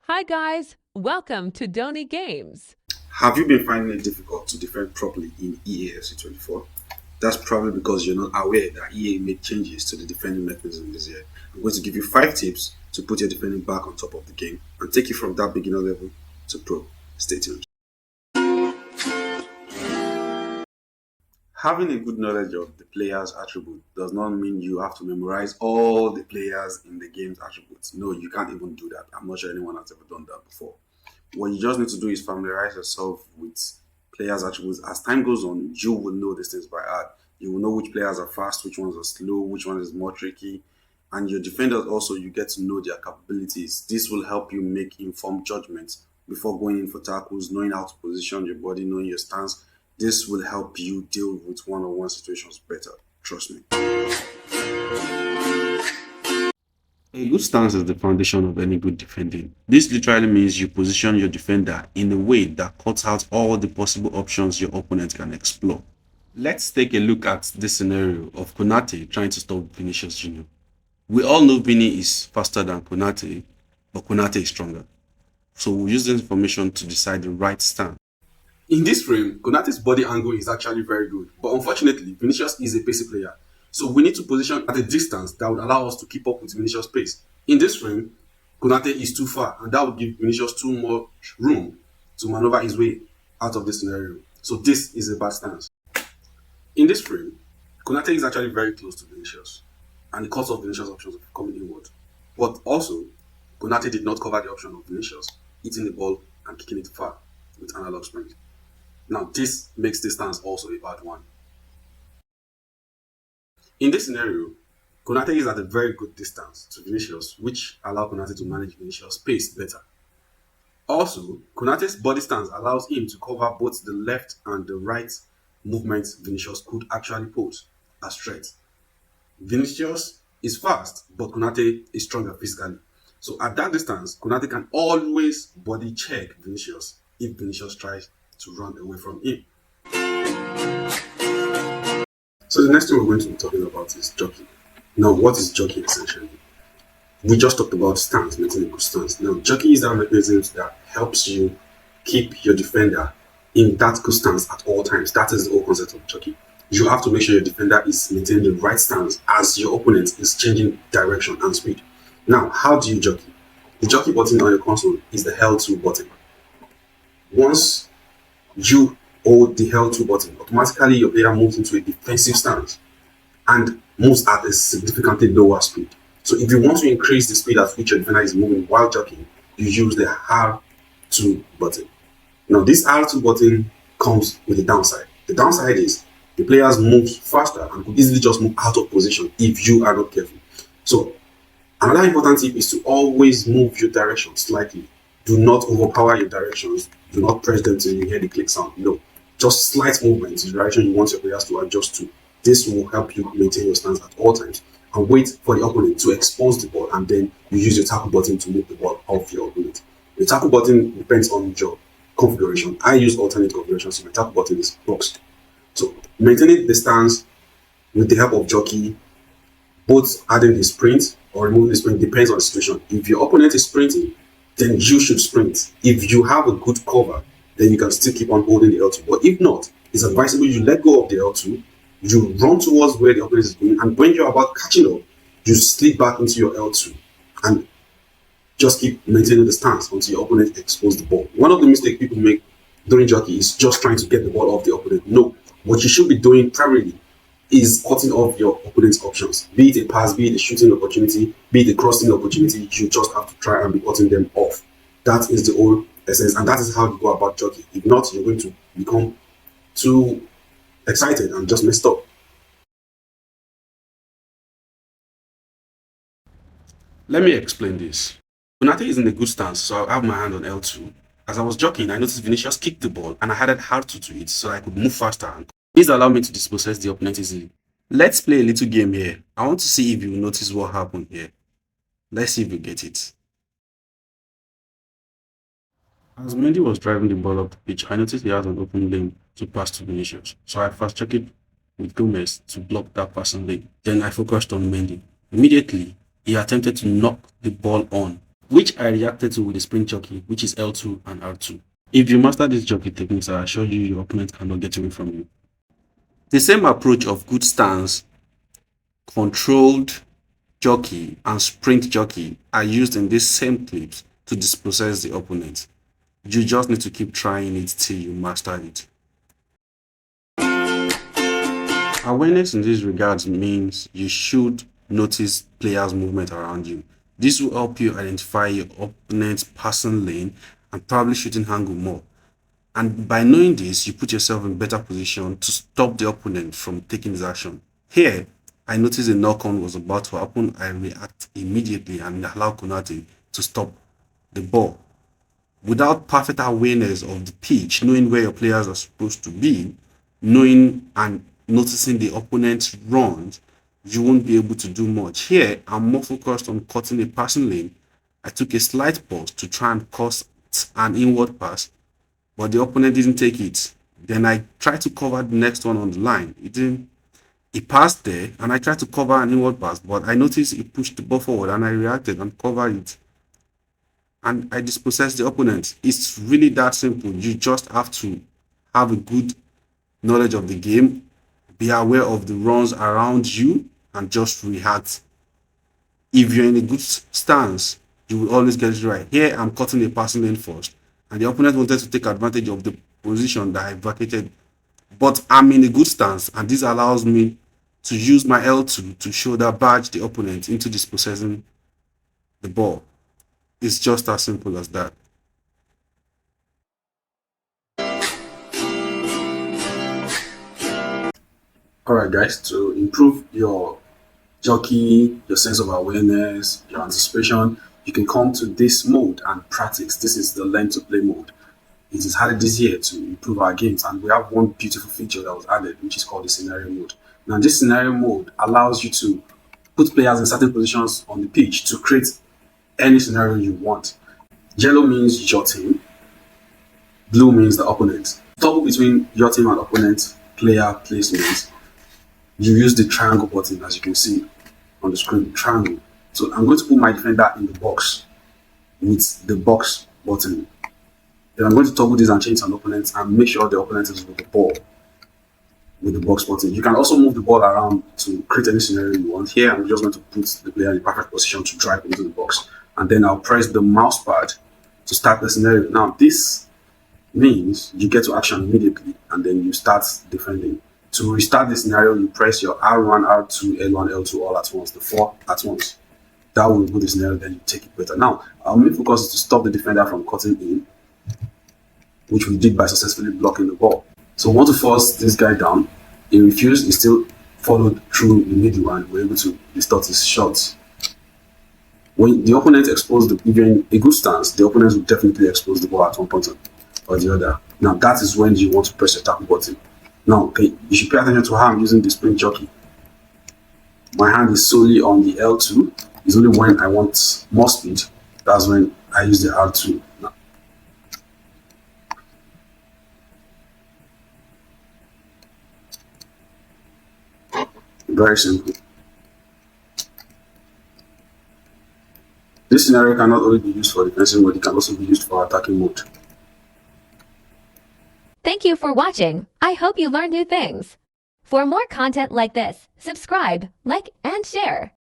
Hi guys, welcome to Donny Games. Have you been finding it difficult to defend properly in EA 24? That's probably because you're not aware that EA made changes to the defending mechanism this year. I'm going to give you 5 tips to put your defending back on top of the game and take you from that beginner level to pro. Stay tuned. Having a good knowledge of the player's attribute does not mean you have to memorize all the players in the game's attributes. No, you can't even do that. I'm not sure anyone has ever done that before. What you just need to do is familiarize yourself with players' attributes. As time goes on, you will know these things by heart. You will know which players are fast, which ones are slow, which one is more tricky. And your defenders also, you get to know their capabilities. This will help you make informed judgments before going in for tackles, knowing how to position your body, knowing your stance. This will help you deal with one-on-one situations better. Trust me. A good stance is the foundation of any good defending. This literally means you position your defender in a way that cuts out all the possible options your opponent can explore. Let's take a look at this scenario of Konate trying to stop Vinicius Jr. We all know Vini is faster than Konate, but Konate is stronger. So we'll use this information to decide the right stance. In this frame, Konate's body angle is actually very good, but unfortunately, Vinicius is a pacey player. So we need to position at a distance that would allow us to keep up with Vinicius' pace. In this frame, Konate is too far, and that would give Vinicius too much room to maneuver his way out of this scenario. So this is a bad stance. In this frame, Konate is actually very close to Vinicius, and it cuts off Vinicius' options of coming inward. But also, Konate did not cover the option of Vinicius hitting the ball and kicking it far with analog sprint. Now, this makes this stance also a bad one. In this scenario, Konate is at a very good distance to Vinicius, which allows Konate to manage Vinicius' pace better. Also, Konate's body stance allows him to cover both the left and the right movements Vinicius could actually pose as threats. Vinicius is fast, but Konate is stronger physically. So at that distance, Konate can always body check Vinicius if Vinicius tries to run away from him. So the next thing we're going to be talking about is jockey. Now, what is jockey essentially? We just talked about stance, maintaining a good stance. Now, jockey is that mechanism that helps you keep your defender in that good stance at all times. That is the whole concept of jockey. You have to make sure your defender is maintaining the right stance as your opponent is changing direction and speed. Now, how do you jockey? The jockey button on your console is the L2 button. Once you hold the L2 button, automatically your player moves into a defensive stance and moves at a significantly lower speed. So if you want to increase the speed at which your defender is moving while jockeying, you use the R2 button. Now this R2 button comes with a downside. The downside is the players move faster and could easily just move out of position if you are not careful. So another important tip is to always move your direction slightly. Do not overpower your directions. Do not press them till you hear the click sound. No, just slight movement in the direction you want your players to adjust to. This will help you maintain your stance at all times and wait for the opponent to expose the ball, and then you use your tackle button to move the ball off your opponent. The tackle button depends on your configuration. I use alternate configurations, so my tackle button is boxed. So maintaining the stance with the help of jockey, both adding the sprint or removing the sprint depends on the situation. If your opponent is sprinting, then you should sprint. If you have a good cover, then you can still keep on holding the L2. But if not, it's advisable you let go of the L2, you run towards where the opponent is going, and when you're about catching up, you slip back into your L2 and just keep maintaining the stance until your opponent exposes the ball. One of the mistakes people make during jockey is just trying to get the ball off the opponent. No, what you should be doing primarily is cutting off your opponent's options. Be it a pass, be it a shooting opportunity, be it a crossing opportunity, you just have to try and be cutting them off. That is the whole essence, and that is how you go about jockey. If not, you're going to become too excited and just messed up. Let me explain this. Konate is in a good stance, so I have my hand on L2. As I was jockeying, I noticed Vinicius kicked the ball, and I added R2 to it so I could move faster. This allowed me to dispossess the opponent easily. Let's play a little game here. I want to see if you notice what happened here. Let's see if you get it. As Mendy was driving the ball up the pitch, I noticed he had an open lane to pass to Vinicius. So I fast-checked it with Gomez to block that passing lane. Then I focused on Mendy. Immediately, he attempted to knock the ball on. which I reacted to with the sprint jockey, which is L2 and R2. If you master these jockey techniques, I assure you your opponent cannot get away from you. The same approach of good stance, controlled jockey, and sprint jockey are used in these same clips to dispossess the opponent. You just need to keep trying it till you master it. Awareness in these regards means you should notice players' movement around you. This will help you identify your opponent's passing lane and probably shooting angle more. And by knowing this, you put yourself in better position to stop the opponent from taking his action. Here, I noticed a knock-on was about to happen. I react immediately and allow Konate to stop the ball. Without perfect awareness of the pitch, knowing where your players are supposed to be, knowing and noticing the opponent's runs, you won't be able to do much. Here, I'm more focused on cutting a passing lane. I took a slight pause to try and cut an inward pass, but the opponent didn't take it. Then I tried to cover the next one on the line. He passed there, and I tried to cover an inward pass, but I noticed he pushed the ball forward, and I reacted and covered it. And I dispossessed the opponent. It's really that simple. You just have to have a good knowledge of the game, be aware of the runs around you, and just react. If you're in a good stance, you will always get it right. Here, I'm cutting a passing lane first, and the opponent wanted to take advantage of the position that I vacated. But I'm in a good stance, and this allows me to use my L2 to shoulder barge the opponent into dispossessing the ball. It's just as simple as that. Alright guys, to improve your jockey, your sense of awareness, your anticipation, you can come to this mode and practice. This is the learn to play mode. It is added this year to improve our games, and we have one beautiful feature that was added, which is called the scenario mode. Now this scenario mode allows you to put players in certain positions on the pitch to create any scenario you want. Yellow means your team, blue means the opponent. Toggle between your team and opponent player placement. You use the triangle button, as you can see on the screen, triangle. So I'm going to put my defender in the box with the box button. Then I'm going to toggle this and change an opponent and make sure the opponent is with the ball with the box button. You can also move the ball around to create any scenario you want. Here, I'm just going to put the player in the perfect position to drive into the box. And then I'll press the mouse pad to start the scenario. Now, this means you get to action immediately and then you start defending. To restart the scenario, you press your R1, R2, L1, L2 all at once, the 4 at once. That will do the scenario, then you take it better. Now, our main focus is to stop the defender from cutting in, which we did by successfully blocking the ball. So we want to force this guy down. He refused, he still followed through the middle and we're able to distort his shots. When the opponent exposed if you're in a good stance, the opponent will definitely expose the ball at one point or the other. Now that is when you want to press your tackle button. Now, okay, you should pay attention to how I'm using the sprint jockey. My hand is solely on the L2. It's only when I want more speed, that's when I use the R2. Now, very simple. This scenario can not only be used for defensive mode, it can also be used for attacking mode. Thank you for watching. I hope you learned new things. For more content like this, subscribe, like, and share.